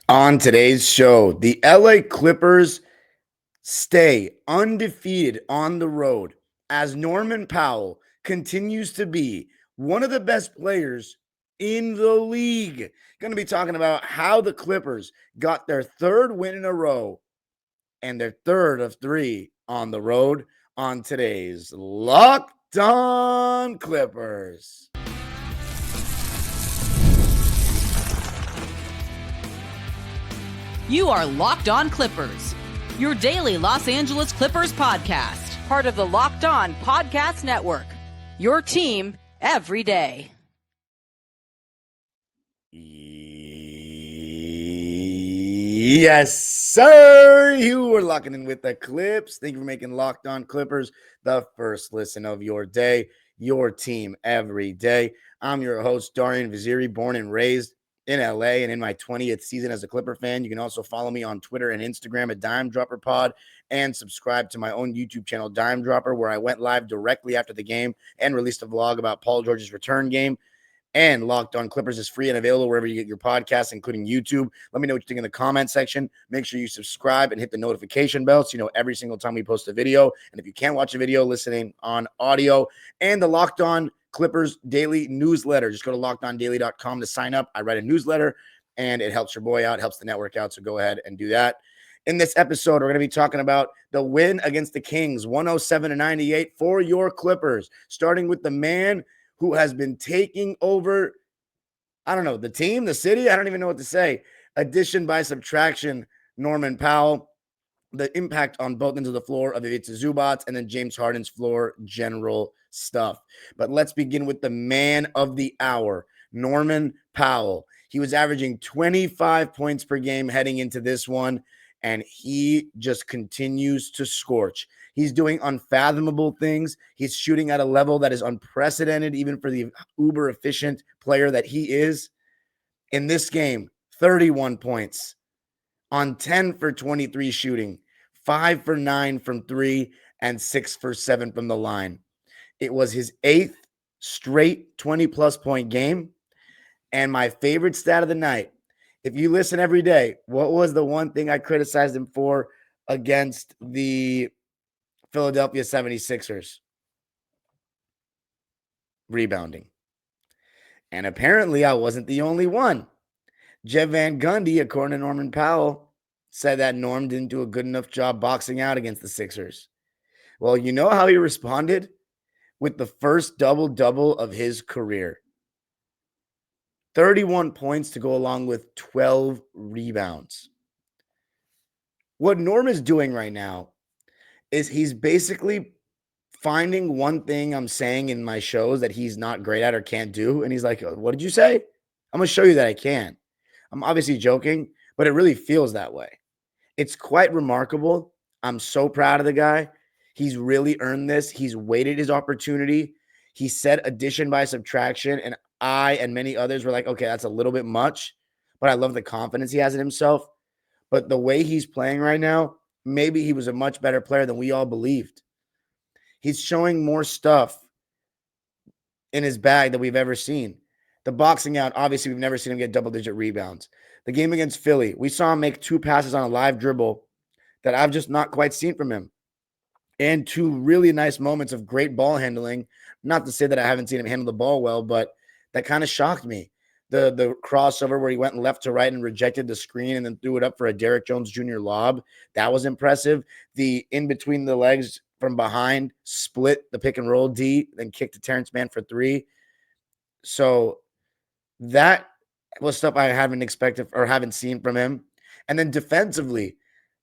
On today's show, the LA Clippers stay undefeated on the road as Norman Powell continues to be one of the best players in the league. Going to be talking about how the Clippers got their third win in a row and their third of three on the road on today's Locked On Clippers. You are Locked On Clippers, your daily Los Angeles Clippers podcast. Part of the Locked On Podcast Network, your team every day. Yes, sir. You are locking in with the Clips. Thank you for making Locked On Clippers the first listen of your day, your team every day. I'm your host, Darian Vaziri, born and raised in LA and in my 20th season as a Clipper fan. You can also follow me on Twitter and Instagram at Dime Dropper Pod and subscribe to my own YouTube channel, Dime Dropper, where I went live directly after the game and released a vlog about Paul George's return game. And Locked On Clippers is free and available wherever you get your podcasts, including YouTube. Let me know what you think in the comment section. Make sure you subscribe and hit the notification bell so you know every single time we post a video. And if you can't watch a video, listening on audio. And the Locked On Clippers daily newsletter. Just go to lockedondaily.com to sign up. I write a newsletter, and it helps your boy out, helps the network out, so go ahead and do that. In this episode, we're going to be talking about the win against the Kings, 107-98 for your Clippers, starting with the man who has been taking over, I don't know, the team, the city, I don't even know what to say. Addition by subtraction, Norman Powell, the impact on both ends of the floor of Ivica Zubac, and then James Harden's floor general stuff. But let's begin with the man of the hour, Norman Powell. He was averaging 25 points per game heading into this one, and he just continues to scorch. He's doing unfathomable things. He's shooting at a level that is unprecedented, even for the uber efficient player that he is. In this game, 31 points on 10 for 23 shooting, 5 for 9 from 3, and 6 for 7 from the line. It was his 8th straight 20-plus point game. And my favorite stat of the night, if you listen every day, what was the one thing I criticized him for against the Philadelphia 76ers? Rebounding. And apparently I wasn't the only one. Jeff Van Gundy, according to Norman Powell, said that Norm didn't do a good enough job boxing out against the Sixers. Well, you know how he responded? With the first double-double of his career. 31 points to go along with 12 rebounds. What Norm is doing right now is he's basically finding one thing I'm saying in my shows that he's not great at or can't do. And he's like, what did you say? I'm going to show you that I can. I'm obviously joking, but it really feels that way. It's quite remarkable. I'm so proud of the guy. He's really earned this. He's waited his opportunity. He said addition by subtraction, and I and many others were like, okay, that's a little bit much, but I love the confidence he has in himself. But the way he's playing right now, maybe he was a much better player than we all believed. He's showing more stuff in his bag than we've ever seen. The boxing out, obviously, we've never seen him get double-digit rebounds. The game against Philly, we saw him make 2 passes on a live dribble that I've just not quite seen from him. And 2 really nice moments of great ball handling. Not to say that I haven't seen him handle the ball well, but that kind of shocked me. The crossover where he went left to right and rejected the screen and then threw it up for a Derrick Jones Jr. lob, that was impressive. The in between the legs from behind, split the pick and roll D, then kicked to Terrence Mann for 3. So that was stuff I haven't expected or haven't seen from him. And then defensively,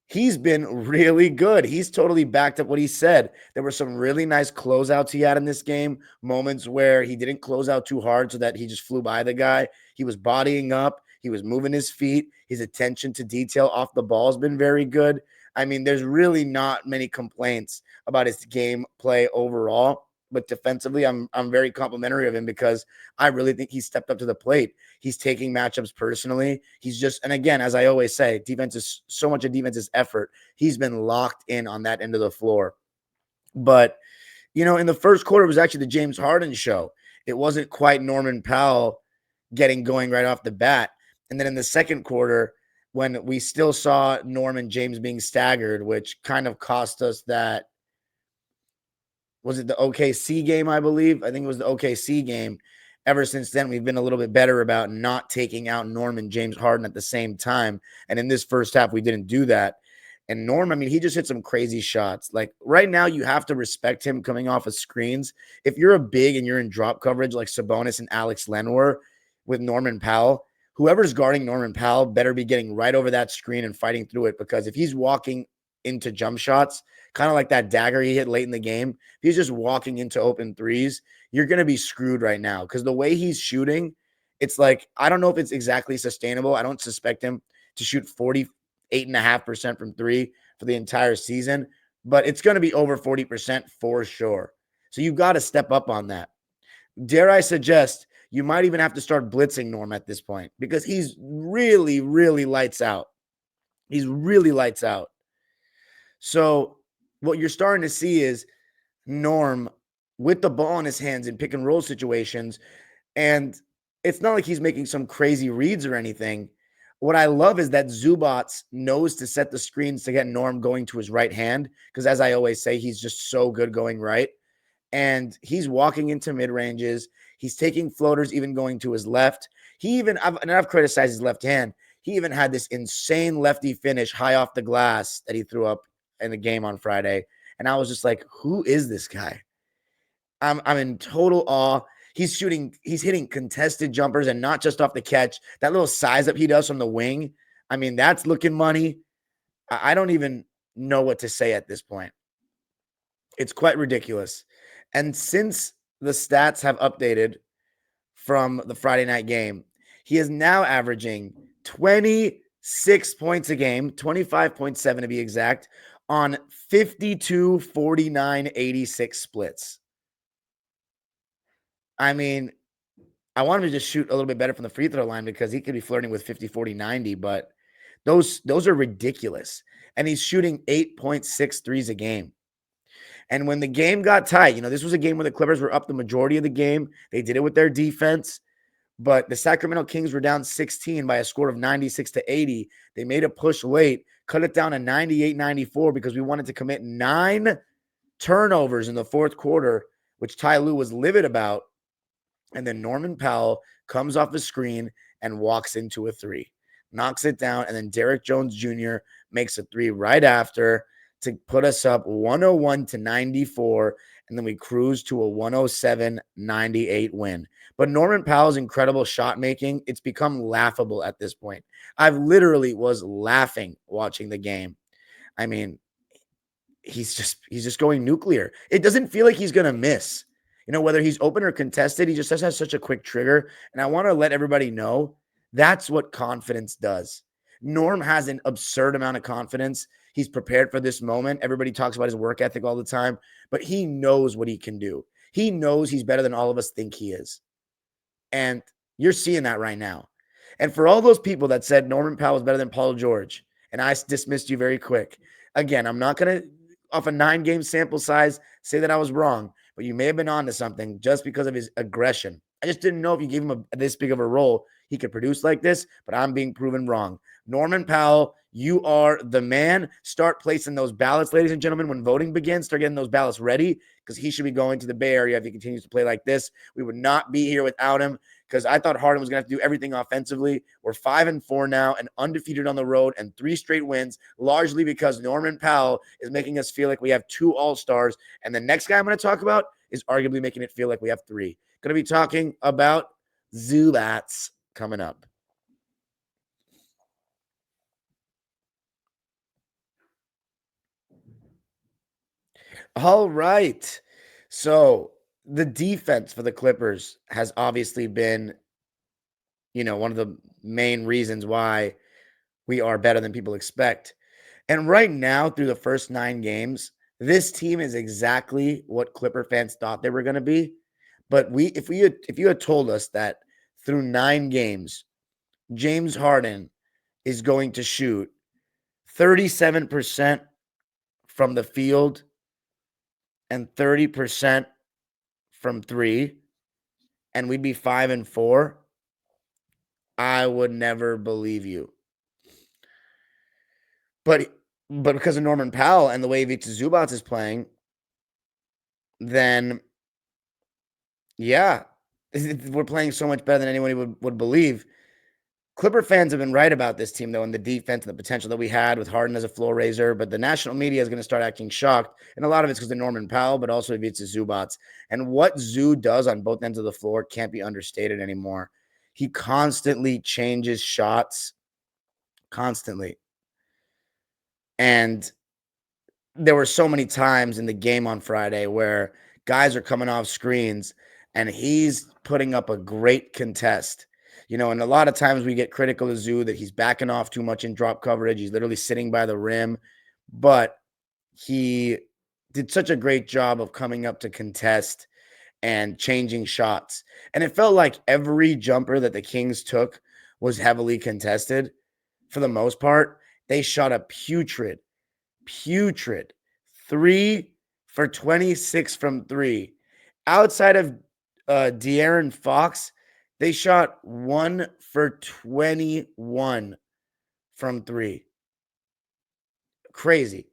he's been really good. He's totally backed up what he said. There were some really nice closeouts he had in this game, moments where he didn't close out too hard so that he just flew by the guy. He was bodying up. He was moving his feet. His attention to detail off the ball has been very good. I mean, there's really not many complaints about his game play overall. But defensively, I'm very complimentary of him because I really think he stepped up to the plate. He's taking matchups personally. He's just, and again, as I always say, defense is so much of defense is effort. He's been locked in on that end of the floor. But, you know, in the first quarter, it was actually the James Harden show. It wasn't quite Norman Powell getting going right off the bat. And then in the second quarter, when we still saw Norm and James being staggered, which kind of cost us that. Was it the OKC game, I believe? I think it was the OKC game. Ever since then, we've been a little bit better about not taking out Norm and James Harden at the same time. And in this first half, we didn't do that. And Norm, I mean, he just hit some crazy shots. Like right now, you have to respect him coming off of screens. If you're a big and you're in drop coverage like Sabonis and Alex Len were with Norman Powell, whoever's guarding Norman Powell better be getting right over that screen and fighting through it, because if he's walking into jump shots, kind of like that dagger he hit late in the game, if he's just walking into open threes, you're going to be screwed right now, because the way he's shooting, it's like, I don't know if it's exactly sustainable. I don't suspect him to shoot 48.5% from three for the entire season, but it's going to be over 40% for sure. So you've got to step up on that. Dare I suggest you might even have to start blitzing Norm at this point, because he's really, really lights out. He's really lights out. So what you're starting to see is Norm with the ball in his hands in pick and roll situations. And it's not like he's making some crazy reads or anything. What I love is that Zubac knows to set the screens to get Norm going to his right hand, because as I always say, he's just so good going right. And he's walking into mid-ranges. He's taking floaters, even going to his left. I've criticized his left hand. He even had this insane lefty finish high off the glass that he threw up in the game on Friday. And I was just like, who is this guy? I'm in total awe. He's hitting contested jumpers and not just off the catch. That little size up he does from the wing, I mean, that's looking money. I don't even know what to say at this point. It's quite ridiculous. And since the stats have updated from the Friday night game, he is now averaging 26 points a game, 25.7 to be exact, on 52, 49, 86 splits. I mean, I want him to just shoot a little bit better from the free throw line, because he could be flirting with 50, 40, 90, but those are ridiculous. And he's shooting 8.6 threes a game. And when the game got tight, this was a game where the Clippers were up the majority of the game. They did it with their defense, but the Sacramento Kings were down 16 by a score of 96-80. They made a push late, cut it down to 98-94, because we wanted to commit 9 turnovers in the fourth quarter, which Ty Lue was livid about. And then Norman Powell comes off the screen and walks into a three, knocks it down, and then Derrick Jones Jr. makes a three right after to put us up 101-94, and then we cruise to a 107-98 win. But Norman Powell's incredible shot making, it's become laughable at this point. I've literally was laughing watching the game. I mean, he's just going nuclear. It doesn't feel like he's going to miss. Whether he's open or contested, he just has such a quick trigger. And I want to let everybody know that's what confidence does. Norm has an absurd amount of confidence. He's prepared for this moment. Everybody talks about his work ethic all the time, but he knows what he can do. He knows he's better than all of us think he is. And you're seeing that right now. And for all those people that said Norman Powell is better than Paul George, and I dismissed you very quick. Again, I'm not going to, off a 9-game sample size, say that I was wrong, but you may have been onto something just because of his aggression. I just didn't know if you gave him this big of a role, he could produce like this, but I'm being proven wrong. Norman Powell, you are the man. Start placing those ballots, ladies and gentlemen, when voting begins. Start getting those ballots ready, because he should be going to the Bay Area if he continues to play like this. We would not be here without him, because I thought Harden was going to have to do everything offensively. We're 5-4 now and undefeated on the road and 3 straight wins, largely because Norman Powell is making us feel like we have 2 All-Stars. And the next guy I'm going to talk about is arguably making it feel like we have 3. Going to be talking about Zubac coming up. All right. So the defense for the Clippers has obviously been, one of the main reasons why we are better than people expect. And right now, through the first 9 games, this team is exactly what Clipper fans thought they were going to be. But if you had told us that through 9 games, James Harden is going to shoot 37% from the field and 30% from 3, and we'd be 5-4, I would never believe you. But because of Norman Powell and the way Ivica Zubac is playing, then yeah, we're playing so much better than anyone would believe. Clipper fans have been right about this team, though, and the defense and the potential that we had with Harden as a floor raiser. But the national media is going to start acting shocked. And a lot of it's because of Norman Powell, but also Ivica Zubac. And what Zoo does on both ends of the floor can't be understated anymore. He constantly changes shots, constantly. And there were so many times in the game on Friday where guys are coming off screens and he's putting up a great contest. And a lot of times we get critical of Zoo that he's backing off too much in drop coverage. He's literally sitting by the rim, but he did such a great job of coming up to contest and changing shots. And it felt like every jumper that the Kings took was heavily contested for the most part. They shot a putrid 3 for 26 from 3. Outside of De'Aaron Fox, they shot 1 for 21 from 3. Crazy.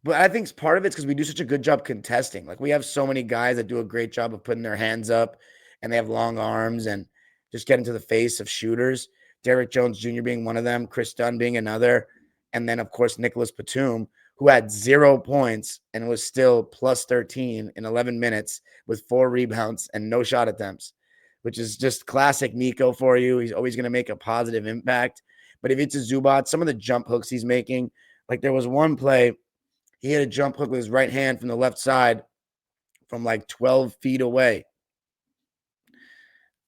But I think part of it's because we do such a good job contesting. Like, we have so many guys that do a great job of putting their hands up, and they have long arms and just get into the face of shooters. Derrick Jones Jr. being one of them, Chris Dunn being another, and then, of course, Nicholas Batum, who had 0 points and was still plus 13 in 11 minutes with 4 rebounds and no shot attempts, which is just classic Nico for you. He's always going to make a positive impact. But if it's a Zubac, some of the jump hooks he's making, like there was one play, he had a jump hook with his right hand from the left side from like 12 feet away.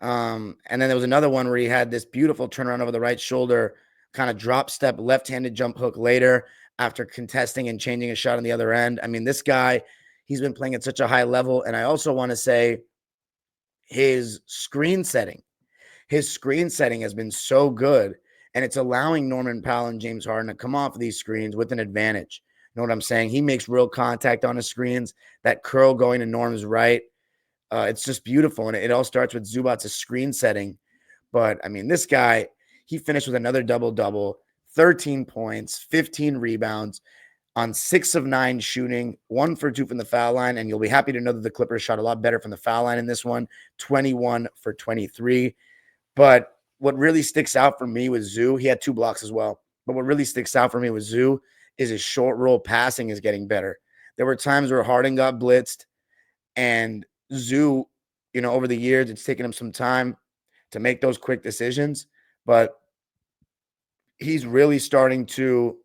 And then there was another one where he had this beautiful turnaround over the right shoulder, kind of drop step, left-handed jump hook later after contesting and changing a shot on the other end. I mean, this guy, he's been playing at such a high level. And I also want to say his screen setting has been so good. And it's allowing Norman Powell and James Harden to come off of these screens with an advantage. You know what I'm saying? He makes real contact on his screens. That curl going to Norm's right. It's just beautiful. And it all starts with Zubac's screen setting. But, I mean, this guy, he finished with another double-double, 13 points, 15 rebounds on 6 of 9 shooting, 1 for 2 from the foul line. And you'll be happy to know that the Clippers shot a lot better from the foul line in this one, 21 for 23. But what really sticks out for me with Zoo, he had 2 blocks as well. But what really sticks out for me with Zoo is his short roll passing is getting better. There were times where Harden got blitzed, and Zoo, over the years, it's taken him some time to make those quick decisions, but he's really starting to,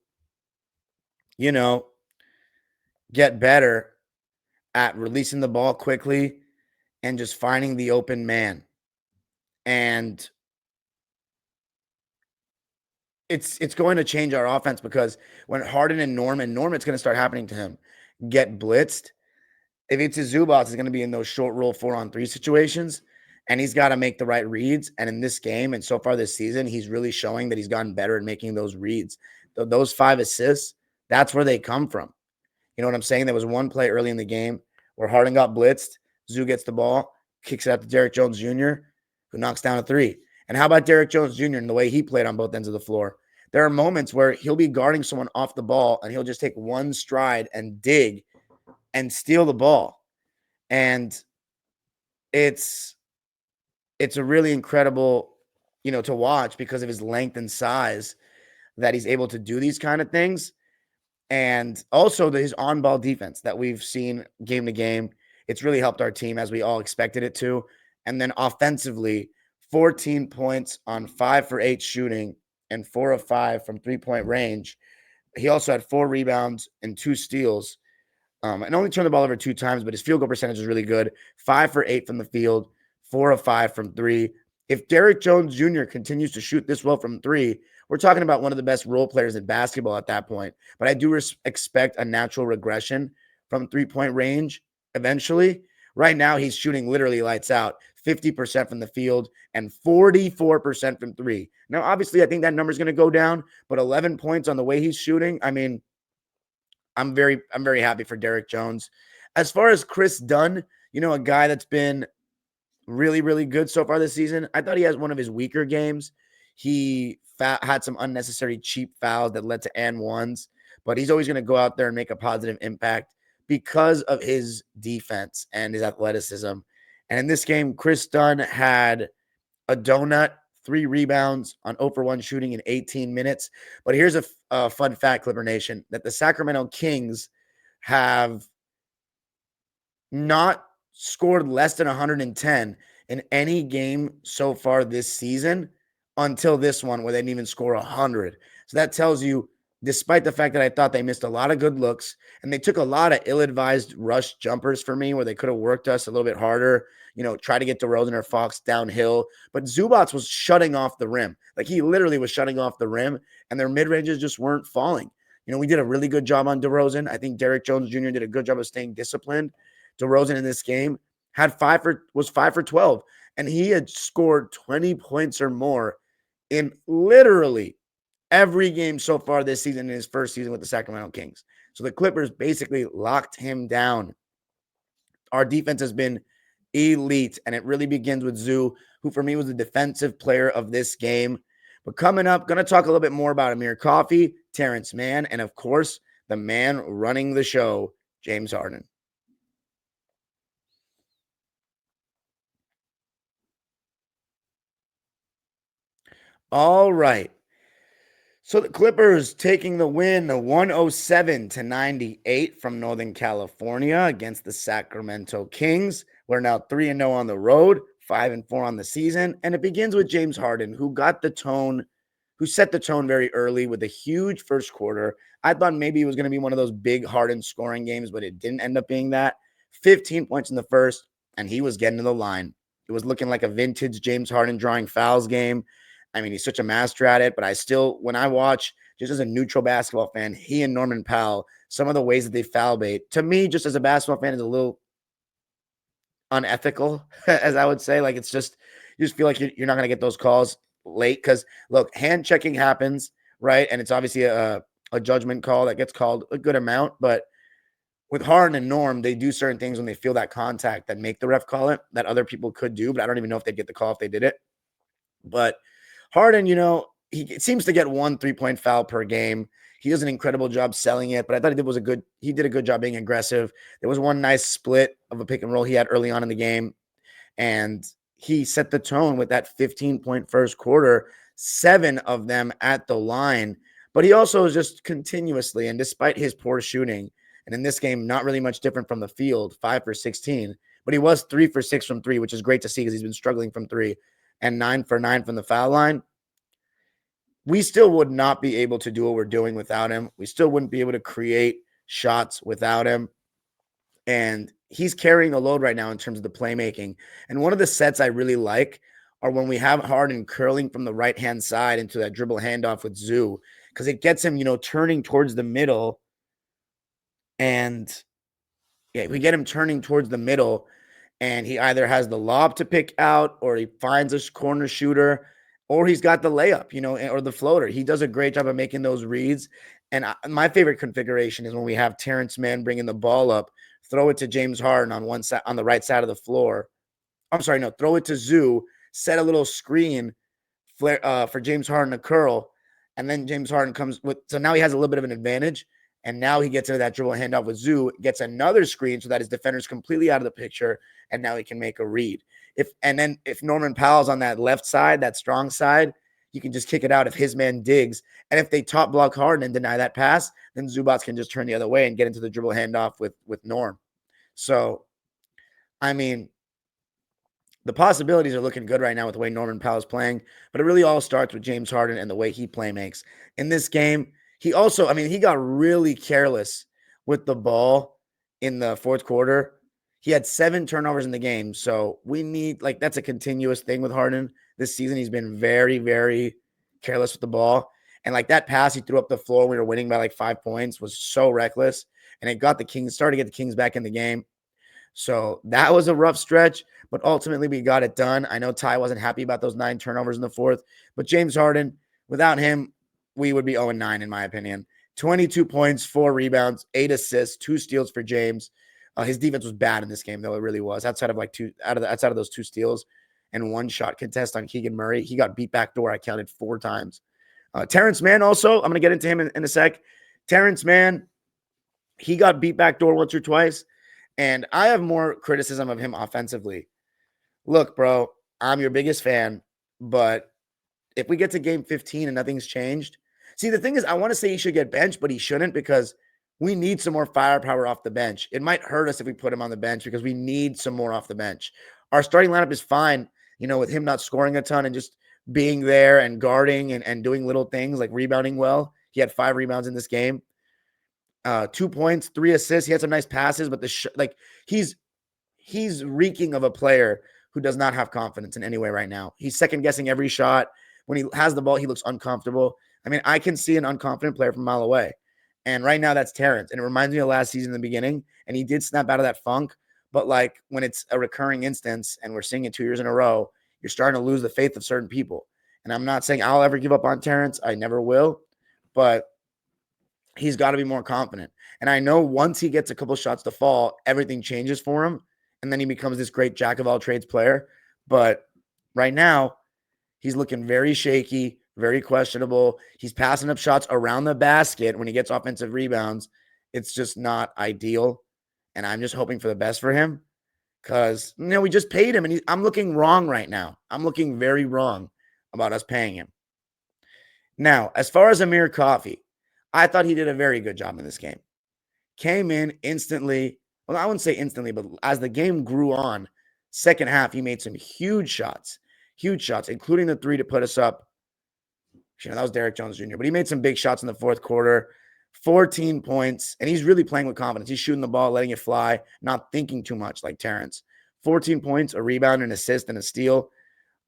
get better at releasing the ball quickly and just finding the open man. And it's going to change our offense because when Harden and Norm, it's going to start happening to him, get blitzed, if it's a Zubac, is going to be in those short roll 4-on-3 situations, and he's got to make the right reads. And in this game and so far this season, he's really showing that he's gotten better at making those reads. Those 5 assists, that's where they come from. You know what I'm saying? There was one play early in the game where Harden got blitzed. Zoo gets the ball, kicks it out to Derrick Jones Jr., who knocks down a 3. And how about Derrick Jones Jr. and the way he played on both ends of the floor? There are moments where he'll be guarding someone off the ball, and he'll just take one stride and dig and steal the ball. And it's a really incredible, to watch because of his length and size that he's able to do these kind of things. And also his on-ball defense that we've seen game to game. It's really helped our team as we all expected it to. And then offensively, 14 points on 5 for 8 shooting and 4 of 5 from 3-point range. He also had 4 rebounds and 2 steals. And only turned the ball over 2 times, but his field goal percentage is really good. 5 for 8 from the field, 4 of 5 from 3. If Derrick Jones Jr. continues to shoot this well from 3, we're talking about one of the best role players in basketball at that point. But I do expect a natural regression from 3-point range eventually. Right now, he's shooting literally lights out, 50% from the field and 44% from 3. Now, obviously, I think that number is going to go down, but 11 points on the way he's shooting, I mean, I'm very happy for Derrick Jones. As far as Chris Dunn, a guy that's been really, really good so far this season, I thought he has one of his weaker games. He had some unnecessary cheap fouls that led to and ones, but he's always going to go out there and make a positive impact because of his defense and his athleticism. And in this game, Chris Dunn had a donut, 3 rebounds on 0 for 1 shooting in 18 minutes. But here's a fun fact, Clipper Nation, that the Sacramento Kings have not scored less than 110 in any game so far this season until this one where they didn't even score 100. So that tells you, despite the fact that I thought they missed a lot of good looks and they took a lot of ill-advised rush jumpers for me where they could have worked us a little bit harder, try to get DeRozan or Fox downhill. But Zubac was shutting off the rim. Like, he literally was shutting off the rim, and their mid-ranges just weren't falling. We did a really good job on DeRozan. I think Derrick Jones Jr. did a good job of staying disciplined. DeRozan in this game was 5 for 12, and he had scored 20 points or more in literally every game so far this season in his first season with the Sacramento Kings. So the Clippers basically locked him down. Our defense has been elite, and it really begins with Zoo, who for me was the defensive player of this game. But coming up, going to talk a little bit more about Amir Coffey, Terrence Mann, and of course, the man running the show, James Harden. All right. So the Clippers taking the win, 107-98 from Northern California against the Sacramento Kings. We're now 3-0 on the road, 5-4 on the season. And it begins with James Harden, who set the tone very early with a huge first quarter. I thought maybe it was going to be one of those big Harden scoring games, but it didn't end up being that. 15 points in the first, and he was getting to the line. It was looking like a vintage James Harden drawing fouls game. I mean, he's such a master at it, but when I watch, just as a neutral basketball fan, he and Norman Powell, some of the ways that they foul bait, to me, just as a basketball fan, is a little unethical, as I would say. Like, it's just, you just feel like you're not going to get those calls late because, look, hand checking happens, right? And it's obviously a judgment call that gets called a good amount, but with Harden and Norm, they do certain things when they feel that contact that make the ref call it that other people could do, but I don't even know if they'd get the call if they did it. But Harden, he seems to get 1 3-point foul per game. He does an incredible job selling it, but I thought he did a good job being aggressive. There was one nice split of a pick and roll he had early on in the game, and he set the tone with that 15-point first quarter, 7 of them at the line. But he also is just continuously, and despite his poor shooting, and in this game, not really much different from the field, 5 for 16, but he was 3 for 6 from 3, which is great to see because he's been struggling from 3. And 9 for 9 from the foul line. We still would not be able to do what we're doing without him. We still wouldn't be able to create shots without him. And he's carrying the load right now in terms of the playmaking. And one of the sets I really like are when we have Harden curling from the right-hand side into that dribble handoff with Zoo, because it gets him, turning towards the middle. And we get him turning towards the middle, and he either has the lob to pick out, or he finds a corner shooter, or he's got the layup, or the floater. He does a great job of making those reads. And my favorite configuration is when we have Terrence Mann bringing the ball up, throw it to James Harden on one side, on the right side of the floor. I'm sorry, no, throw it to Zoo, set a little screen for James Harden to curl, and then James Harden comes with. So now he has a little bit of an advantage. And now he gets into that dribble handoff with Zoo, gets another screen so that his defender's completely out of the picture, and now he can make a read. If Norman Powell's on that left side, that strong side, you can just kick it out if his man digs. And if they top block Harden and deny that pass, then Zubac can just turn the other way and get into the dribble handoff with Norm. So, I mean, the possibilities are looking good right now with the way Norman Powell's playing, but it really all starts with James Harden and the way he play makes. In this game, he got really careless with the ball in the fourth quarter. He had 7 turnovers in the game. So we need, that's a continuous thing with Harden this season. He's been very, very careless with the ball. And that pass he threw up the floor when we were winning by 5 points was so reckless. And it started to get the Kings back in the game. So that was a rough stretch, but ultimately we got it done. I know Ty wasn't happy about those 9 turnovers in the fourth, but James Harden, without him, we would be 0-9 in my opinion. 22 points, 4 rebounds, 8 assists, 2 steals for James. His defense was bad in this game, though. It really was. Outside of those 2 steals and 1 shot contest on Keegan Murray, he got beat back door. I counted 4 times. Terrence Mann also, I'm going to get into him in a sec. Terrence Mann, he got beat backdoor once or twice, and I have more criticism of him offensively. Look, bro, I'm your biggest fan, but if we get to game 15 and nothing's changed, see, the thing is, I want to say he should get benched, but he shouldn't because we need some more firepower off the bench. It might hurt us if we put him on the bench because we need some more off the bench. Our starting lineup is fine, with him not scoring a ton and just being there and guarding and doing little things like rebounding well. He had 5 rebounds in this game, 2 points, 3 assists. He had some nice passes, but he's reeking of a player who does not have confidence in any way right now. He's second guessing every shot. When he has the ball, he looks uncomfortable. I mean, I can see an unconfident player from a mile away. And right now that's Terrence. And it reminds me of last season in the beginning. And he did snap out of that funk. But like when it's a recurring instance and we're seeing it 2 years in a row, you're starting to lose the faith of certain people. And I'm not saying I'll ever give up on Terrence. I never will. But he's got to be more confident. And I know once he gets a couple shots to fall, everything changes for him. And then he becomes this great jack of all trades player. But right now, he's looking very shaky, very questionable. He's passing up shots around the basket when he gets offensive rebounds. It's just not ideal. And I'm just hoping for the best for him because, we just paid him. And I'm looking wrong right now. I'm looking very wrong about us paying him. Now, as far as Amir Coffey, I thought he did a very good job in this game. Came in instantly. Well, I wouldn't say instantly, but as the game grew on, second half, he made some huge shots, including the 3 to put us up. That was Derrick Jones Jr., but he made some big shots in the fourth quarter, 14 points, and he's really playing with confidence. He's shooting the ball, letting it fly, not thinking too much like Terrence. 14 points, a rebound, an assist, and a steal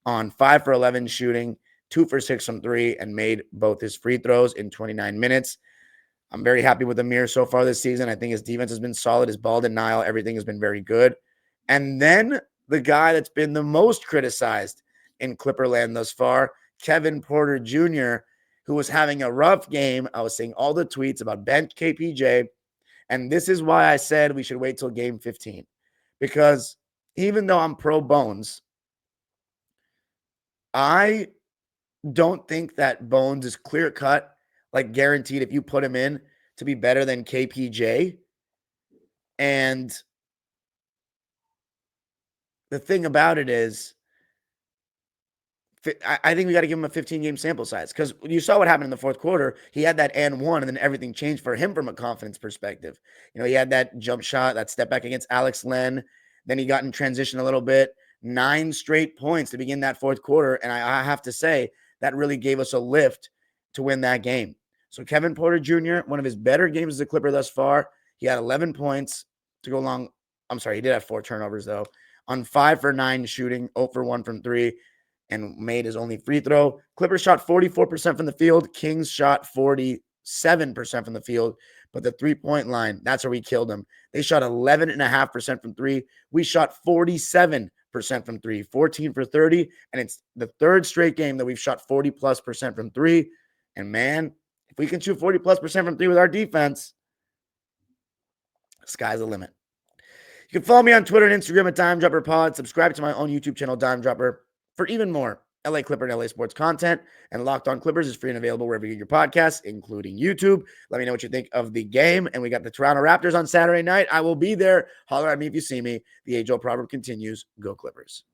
on 5 for 11 shooting, 2 for 6 from 3, and made both his free throws in 29 minutes. I'm very happy with Amir so far this season. I think his defense has been solid. His ball denial, everything has been very good. And then the guy that's been the most criticized in Clipperland thus far, Kevin Porter Jr., who was having a rough game. I was seeing all the tweets about bench KPJ. And this is why I said we should wait till game 15. Because even though I'm pro Bones, I don't think that Bones is clear cut, like guaranteed if you put him in to be better than KPJ. And the thing about it is, I think we got to give him a 15-game sample size because you saw what happened in the fourth quarter. He had that and one, and then everything changed for him from a confidence perspective. He had that jump shot, that step back against Alex Len. Then he got in transition a little bit. 9 straight points to begin that fourth quarter, and I have to say that really gave us a lift to win that game. So Kevin Porter Jr., one of his better games as a Clipper thus far. He had 11 points to go along. I'm sorry, he did have 4 turnovers, though. On 5 for 9 shooting, 0 for 1 from 3, and made his only free throw. Clippers shot 44% from the field. Kings shot 47% from the field. But the three-point line, that's where we killed them. They shot 11.5% from 3. We shot 47% from 3, 14 for 30. And it's the third straight game that we've shot 40+% from 3. And man, if we can shoot 40+% from 3 with our defense, sky's the limit. You can follow me on Twitter and Instagram at DimeDropperPod. Subscribe to my own YouTube channel, Dime Dropper, for even more LA Clipper and LA sports content. And Locked On Clippers is free and available wherever you get your podcasts, including YouTube. Let me know what you think of the game. And we got the Toronto Raptors on Saturday night. I will be there. Holler at me if you see me. The age-old proverb continues. Go Clippers.